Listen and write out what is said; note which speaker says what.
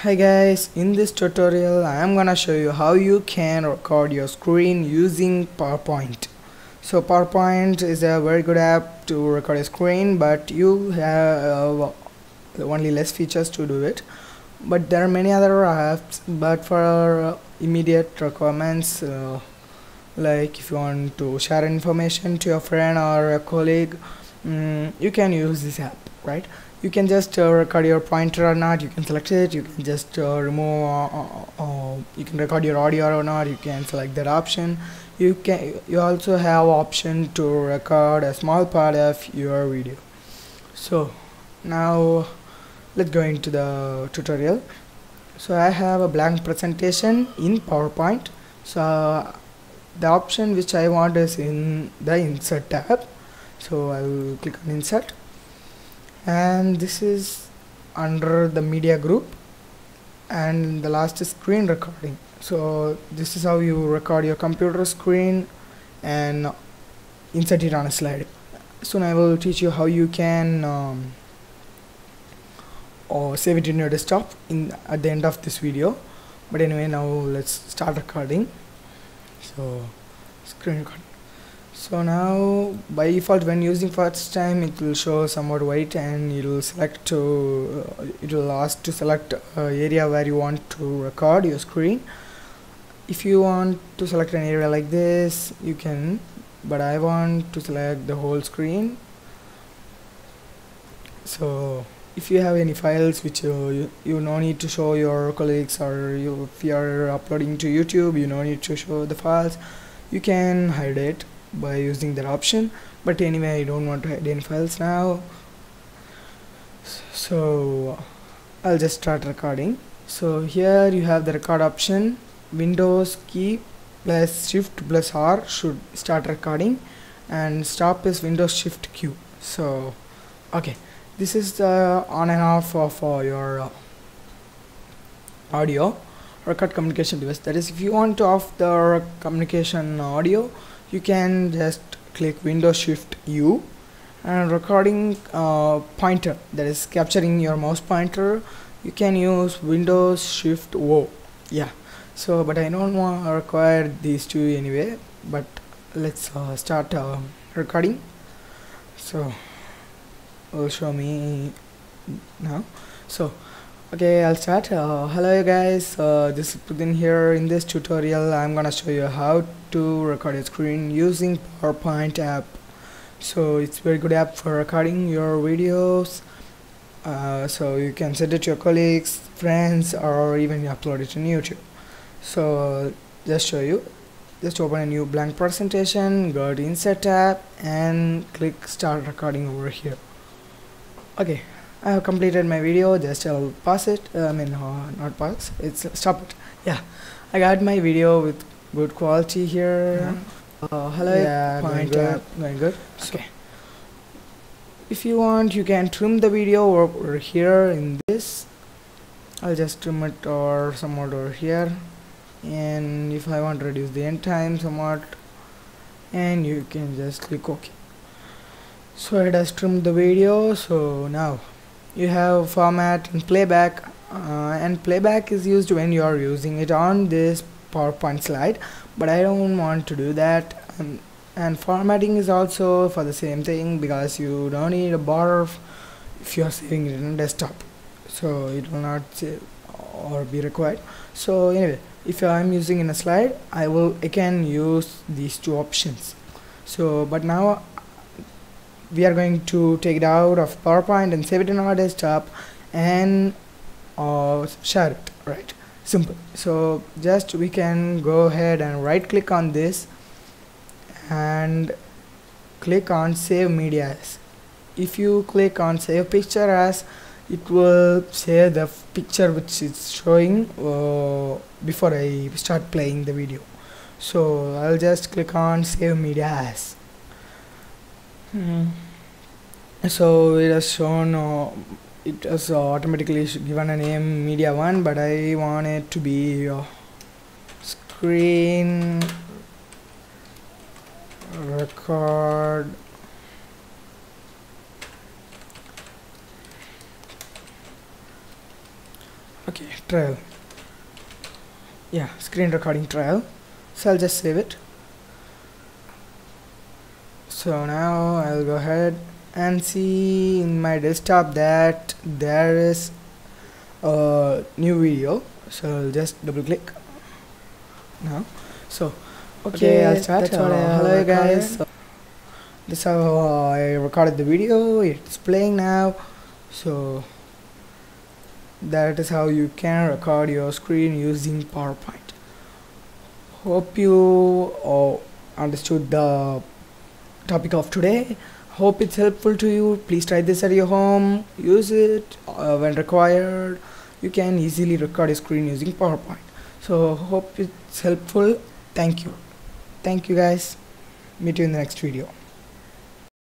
Speaker 1: Hi guys, in this tutorial I am gonna show you how you can record your screen using PowerPoint. So PowerPoint is a very good app to record a screen, but you have only less features to do it. But there are many other apps, but for immediate requirements, like if you want to share information to your friend or a colleague, you can use this app, right? You can just record your pointer or not, you can select it, you can just remove you can record your audio or not, you can select that option. You also have option to record a small part of your video. So now let's go into the tutorial. So I have a blank presentation in PowerPoint. So the option which I want is in the insert tab. So I will click on insert, and this is under the media group, and the last is screen recording. So this is how you record your computer screen and insert it on a slide. Soon I will teach you how you can or save it in your desktop at the end of this video. But anyway, now let's start recording. So screen recording. So now by default, when using first time, it will show somewhat white, and it will it will ask to select area where you want to record your screen. If you want to select an area like this, you can, but I want to select the whole screen. So if you have any files which you no need to show your colleagues, or if you are uploading to YouTube, you no need to show the files, you can hide it by using that option. But anyway, I don't want to hide any files now, so I'll just start recording. So here you have the record option. Windows key plus Shift plus R should start recording, and stop is Windows Shift Q. So okay, this is the on and off of your audio record communication device. That is, if you want to off the communication audio, you can just click Windows Shift U, and recording pointer, that is capturing your mouse pointer, you can use Windows Shift O. Yeah, so but I don't want to require these two anyway. But let's start recording. So will show me now. So okay, I'll start. Hello guys, this is Putin here. In this tutorial I'm gonna show you how to record a screen using PowerPoint app. So it's very good app for recording your videos. So you can send it to your colleagues, friends, or even upload it on YouTube. So just show you, just open a new blank presentation, go to insert tab and click start recording over here. Okay, I have completed my video. Just I'll pause it. Not pause, it's stop it. Yeah, I got my video with good quality here. Hello, yeah, going good. Okay, if you want, you can trim the video over here in this. I'll just trim it or somewhat over here, and if I want to reduce the end time somewhat, and you can just click OK. So it has trimmed the video. So now you have format and playback, and playback is used when you are using it on this PowerPoint slide, but I don't want to do that. And formatting is also for the same thing, because you don't need a border if you are saving it on desktop, so it will not save or be required. So anyway, if I'm using in a slide, I can use these two options. So but now we are going to take it out of PowerPoint and save it in our desktop and share it, right? Simple. So just we can go ahead and right click on this and click on save media as. If you click on save picture as, it will save the picture which is showing before I start playing the video. So I'll just click on save media as. So it has shown it has automatically given a name media 1, but I want it to be screen record Okay, trial. Yeah, screen recording trial. So I'll just save it. So now I'll go ahead and see in my desktop that there is a new video. So I'll just double click now. So okay, I'll start. Hello guys. So this is how I recorded the video. It's playing now. So that is how you can record your screen using PowerPoint. Hope you understood the topic of today. Hope it's helpful to you. Please try this at your home. Use it when required. You can easily record a screen using PowerPoint. So hope it's helpful. Thank you guys. Meet you in the next video.